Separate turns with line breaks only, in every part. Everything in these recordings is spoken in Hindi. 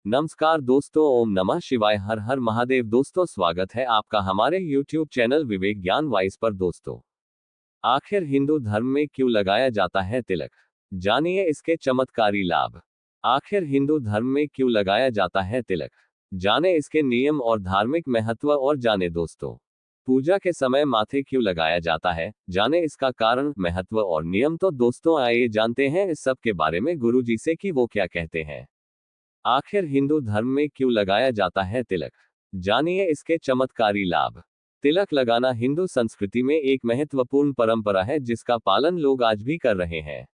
नमस्कार दोस्तों, ओम नमः शिवाय, हर हर महादेव। दोस्तों, स्वागत है आपका हमारे YouTube चैनल विवेक ज्ञान वाइस पर। दोस्तों, आखिर हिंदू धर्म में क्यों लगाया जाता है तिलक? जानिए इसके चमत्कारी लाभ। आखिर हिंदू धर्म में क्यों लगाया जाता है तिलक? जाने इसके नियम और धार्मिक महत्व। और जाने दोस्तों, पूजा के समय माथे क्यों लगाया जाता है? जाने इसका कारण, महत्व और नियम। तो दोस्तों, आइए जानते हैं इस सब के बारे में गुरुजी से कि वो क्या कहते हैं। आखिर हिंदू धर्म में क्यों लगाया जाता है तिलक? जानिए इसके चमत्कारी लाभ। तिलक लगाना हिंदू संस्कृति में एक महत्वपूर्ण परंपरा है जिसका पालन लोग आज भी कर रहे हैं।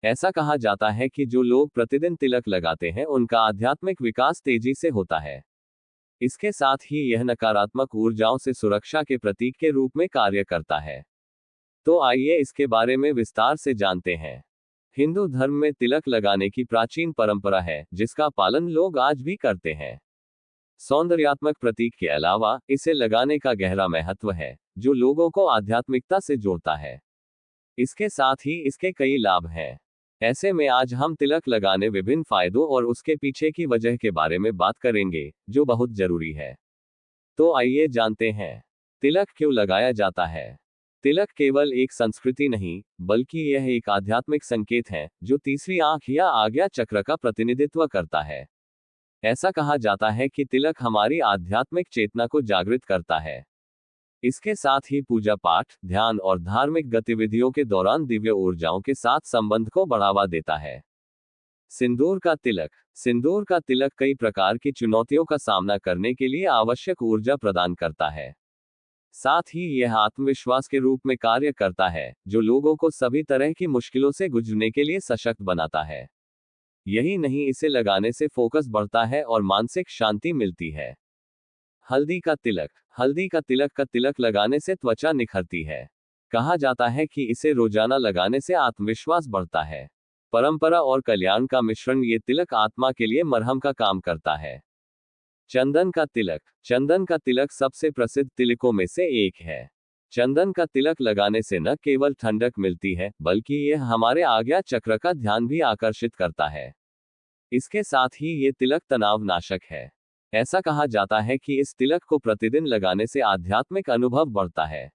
ऐसा कहा जाता है कि जो लोग प्रतिदिन तिलक लगाते हैं उनका आध्यात्मिक विकास तेजी से होता है। इसके साथ ही यह नकारात्मक ऊर्जाओं से सुरक्षा के प्रतीक के रूप में कार्य करता है। तो आइए इसके बारे में विस्तार से जानते हैं। हिंदू धर्म में तिलक लगाने की प्राचीन परंपरा है जिसका पालन लोग आज भी करते हैं। सौंदर्यात्मक प्रतीक के अलावा इसे लगाने का गहरा महत्व है जो लोगों को आध्यात्मिकता से जोड़ता है। इसके साथ ही इसके कई लाभ हैं। ऐसे में आज हम तिलक लगाने विभिन्न फायदों और उसके पीछे की वजह के बारे में बात करेंगे, जो बहुत जरूरी है। तो आइए जानते हैं, तिलक क्यों लगाया जाता है। तिलक केवल एक संस्कृति नहीं, बल्कि यह एक आध्यात्मिक संकेत है जो तीसरी आंख या आज्ञा चक्र का प्रतिनिधित्व करता है। ऐसा कहा जाता है कि तिलक हमारी आध्यात्मिक चेतना को जागृत करता है। इसके साथ ही पूजा पाठ, ध्यान और धार्मिक गतिविधियों के दौरान दिव्य ऊर्जाओं के साथ संबंध को बढ़ावा देता है। सिंदूर का तिलक। सिंदूर का तिलक कई प्रकार की चुनौतियों का सामना करने के लिए आवश्यक ऊर्जा प्रदान करता है। साथ ही यह आत्मविश्वास के रूप में कार्य करता है जो लोगों को सभी तरह की मुश्किलों से गुजरने के लिए सशक्त बनाता है। यही नहीं, इसे लगाने से फोकस बढ़ता है और मानसिक शांति मिलती है। हल्दी का तिलक। हल्दी का तिलक लगाने से त्वचा निखरती है। कहा जाता है कि इसे रोजाना लगाने से आत्मविश्वास बढ़ता है। परंपरा और कल्याण का मिश्रण, ये तिलक आत्मा के लिए मरहम का काम करता है। चंदन का तिलक। चंदन का तिलक सबसे प्रसिद्ध तिलकों में से एक है। चंदन का तिलक लगाने से न केवल ठंडक मिलती है, बल्कि यह हमारे आज्ञा चक्र का ध्यान भी आकर्षित करता है। इसके साथ ही ये तिलक तनाव नाशक है। ऐसा कहा जाता है कि इस तिलक को प्रतिदिन लगाने से आध्यात्मिक अनुभव बढ़ता है।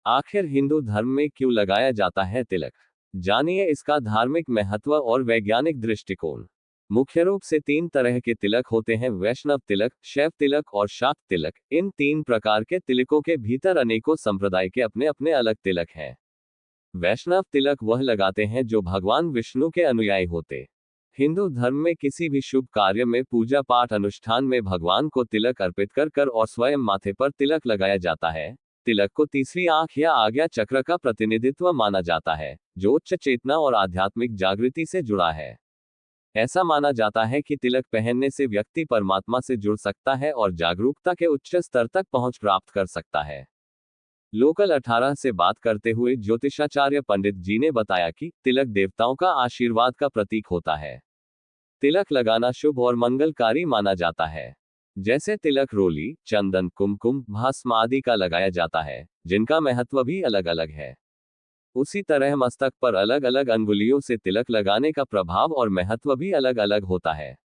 आखिर हिंदू धर्म में क्यों लगाया जाता है तिलक? जानिए इसका धार्मिक महत्व और वैज्ञानिक दृष्टिकोण। मुख्य रूप से तीन तरह के तिलक होते हैं: वैष्णव तिलक, शैव तिलक और शाक्त तिलक। इन तीन प्रकार के तिलकों के भीतर अनेकों संप्रदाय के अपने अपने अलग तिलक हैं। वैष्णव तिलक वह लगाते हैं जो भगवान विष्णु के अनुयायी होते। हिंदू धर्म में किसी भी शुभ कार्य में, पूजा पाठ अनुष्ठान में भगवान को तिलक अर्पित कर और स्वयं माथे पर तिलक लगाया जाता है। तिलक को तीसरी आंख या आज्ञा चक्र का प्रतिनिधित्व माना जाता है, जो उच्च चेतना और आध्यात्मिक जागृति से जुड़ा है। ऐसा माना जाता है कि तिलक पहनने से व्यक्ति परमात्मा से जुड़ सकता है और जागरूकता के उच्च स्तर तक पहुंच प्राप्त कर सकता है। लोकल 18 से बात करते हुए ज्योतिषाचार्य पंडित जी ने बताया कि तिलक देवताओं का आशीर्वाद का प्रतीक होता है। तिलक लगाना शुभ और मंगलकारी माना जाता है। जैसे तिलक रोली, चंदन, कुमकुम, भस्म आदि का लगाया जाता है, जिनका महत्व भी अलग अलग है। उसी तरह मस्तक पर अलग अलग अंगुलियों से तिलक लगाने का प्रभाव और महत्व भी अलग अलग होता है।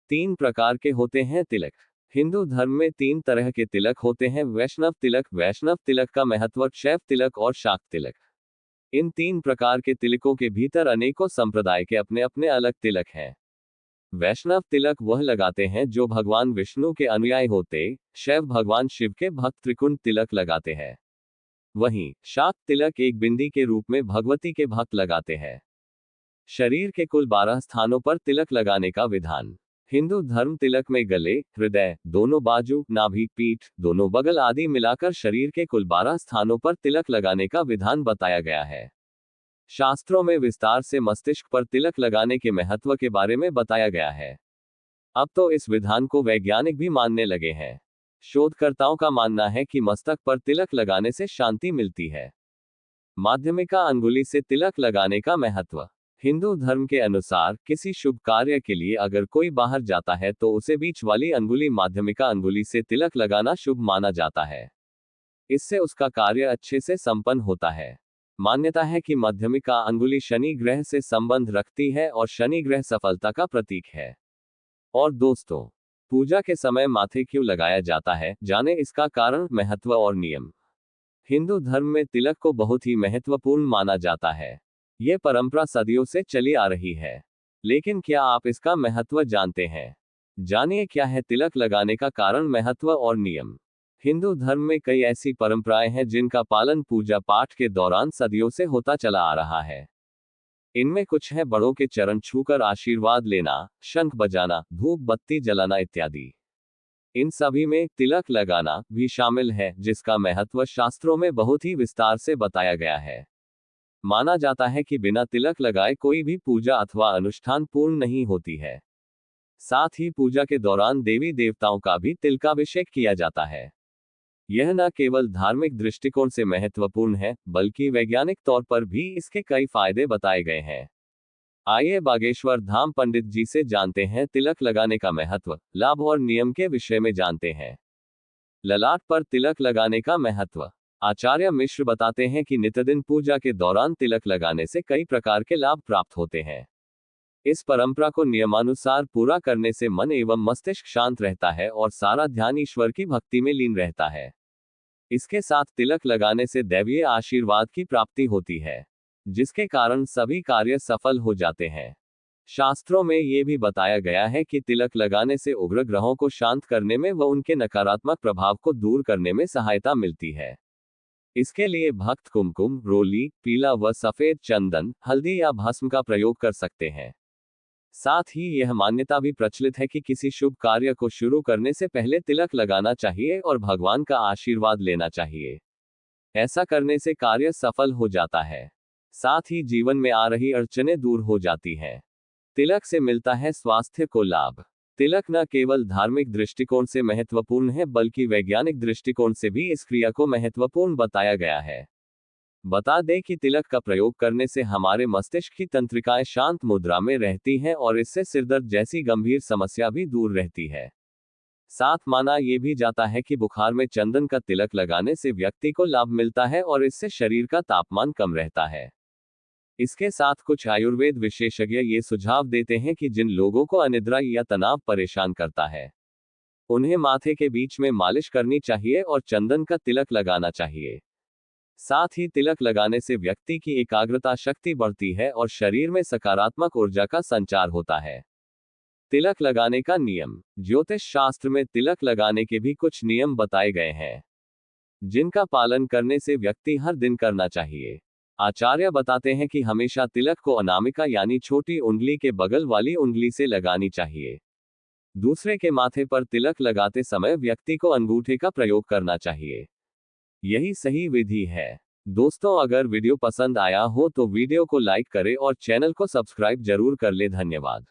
तीन प्रकार के होते हैं तिलक। हिंदू धर्म में तीन तरह के तिलक होते हैं: वैष्णव तिलक। वैष्णव तिलक का महत्व, शैव तिलक और शाक्त तिलक। इन तीन प्रकार के तिलकों के भीतर अनेकों संप्रदाय के अपने अपने अलग तिलक हैं। वैष्णव तिलक वह लगाते हैं जो भगवान विष्णु के अनुयायी होते। शैव भगवान शिव के भक्त त्रिकुंड तिलक लगाते हैं। वहीं शाक्त तिलक एक बिंदी के रूप में भगवती के भक्त लगाते हैं। शरीर के कुल 12 स्थानों पर तिलक लगाने का विधान। हिंदू धर्म तिलक में गले, हृदय, दोनों बाजू, नाभि, पीठ, दोनों बगल आदि मिलाकर शरीर के कुल 12 स्थानों पर तिलक लगाने का विधान बताया गया है। शास्त्रों में विस्तार से मस्तिष्क पर तिलक लगाने के महत्व के बारे में बताया गया है। अब तो इस विधान को वैज्ञानिक भी मानने लगे हैं। शोधकर्ताओं का मानना है कि मस्तक पर तिलक लगाने से शांति मिलती है। माध्यमिका अंगुली से तिलक लगाने का महत्व। हिंदू धर्म के अनुसार किसी शुभ कार्य के लिए अगर कोई बाहर जाता है तो उसे बीच वाली अंगुली, माध्यमिका अंगुली से तिलक लगाना शुभ माना जाता है। इससे उसका कार्य अच्छे से संपन्न होता है। मान्यता है कि मध्यमिका अंगुली शनि ग्रह से संबंध रखती है और शनि ग्रह सफलता का प्रतीक है। और दोस्तों, पूजा के समय माथे क्यों लगाया जाता है, जाने इसका कारण, महत्व और नियम। हिंदू धर्म में तिलक को बहुत ही महत्वपूर्ण माना जाता है। ये परंपरा सदियों से चली आ रही है। लेकिन क्या आप इसका महत्व जानते हैं? जानिए क्या है तिलक लगाने का कारण, महत्व और नियम। हिंदू धर्म में कई ऐसी परंपराएं हैं जिनका पालन पूजा पाठ के दौरान सदियों से होता चला आ रहा है। इनमें कुछ है बड़ों के चरण छूकर आशीर्वाद लेना, शंख बजाना, धूप बत्ती जलाना इत्यादि। इन सभी में तिलक लगाना भी शामिल है, जिसका महत्व शास्त्रों में बहुत ही विस्तार से बताया गया है। माना जाता है कि बिना तिलक लगाए कोई भी पूजा अथवा अनुष्ठान पूर्ण नहीं होती है। साथ ही पूजा के दौरान देवी देवताओं का भी तिलकाभिषेक किया जाता है। यह न केवल धार्मिक दृष्टिकोण से महत्वपूर्ण है, बल्कि वैज्ञानिक तौर पर भी इसके कई फायदे बताए गए हैं। आइए बागेश्वर धाम पंडित जी से जानते हैं तिलक लगाने का महत्व, लाभ और नियम के विषय में जानते हैं। ललाट पर तिलक लगाने का महत्व। आचार्य मिश्र बताते हैं कि नित्यदिन पूजा के दौरान तिलक लगाने से कई प्रकार के लाभ प्राप्त होते हैं। इस परंपरा को नियमानुसार पूरा करने से मन एवं मस्तिष्क शांत रहता है और सारा ध्यान ईश्वर की भक्ति में लीन रहता है। इसके साथ तिलक लगाने से दैवीय आशीर्वाद की प्राप्ति होती है, जिसके कारण सभी कार्य सफल हो जाते हैं। शास्त्रों में ये भी बताया गया है कि तिलक लगाने से उग्र ग्रहों को शांत करने में व उनके नकारात्मक प्रभाव को दूर करने में सहायता मिलती है। इसके लिए भक्त कुमकुम, रोली, पीला व सफेद चंदन, हल्दी या भस्म का प्रयोग कर सकते हैं। साथ ही यह मान्यता भी प्रचलित है कि किसी शुभ कार्य को शुरू करने से पहले तिलक लगाना चाहिए और भगवान का आशीर्वाद लेना चाहिए। ऐसा करने से कार्य सफल हो जाता है। साथ ही जीवन में आ रही अड़चनें दूर हो जाती हैं। तिलक से मिलता है स्वास्थ्य को लाभ। तिलक न केवल धार्मिक दृष्टिकोण से महत्वपूर्ण है, बल्कि वैज्ञानिक दृष्टिकोण से भी इस क्रिया को महत्वपूर्ण बताया गया है। बता दें कि तिलक का प्रयोग करने से हमारे मस्तिष्क की तंत्रिकाएं शांत मुद्रा में रहती हैं और इससे सिरदर्द जैसी गंभीर समस्या भी दूर रहती है। साथ माना यह भी जाता है कि बुखार में चंदन का तिलक लगाने से व्यक्ति को लाभ मिलता है और इससे शरीर का तापमान कम रहता है। इसके साथ कुछ आयुर्वेद विशेषज्ञ ये सुझाव देते हैं कि जिन लोगों को अनिद्रा या तनाव परेशान करता है, उन्हें माथे के बीच में मालिश करनी चाहिए और चंदन का तिलक लगाना चाहिए। साथ ही तिलक लगाने से व्यक्ति की एकाग्रता शक्ति बढ़ती है और शरीर में सकारात्मक ऊर्जा का संचार होता है। तिलक लगाने का नियम। ज्योतिष शास्त्र में तिलक लगाने के भी कुछ नियम बताए गए हैं, जिनका पालन करने से व्यक्ति हर दिन करना चाहिए। आचार्य बताते हैं कि हमेशा तिलक को अनामिका यानी छोटी उंगली के बगल वाली उंगली से लगानी चाहिए। दूसरे के माथे पर तिलक लगाते समय व्यक्ति को अंगूठे का प्रयोग करना चाहिए। यही सही विधि है। दोस्तों, अगर वीडियो पसंद आया हो तो वीडियो को लाइक करें और चैनल को सब्सक्राइब जरूर कर ले। धन्यवाद।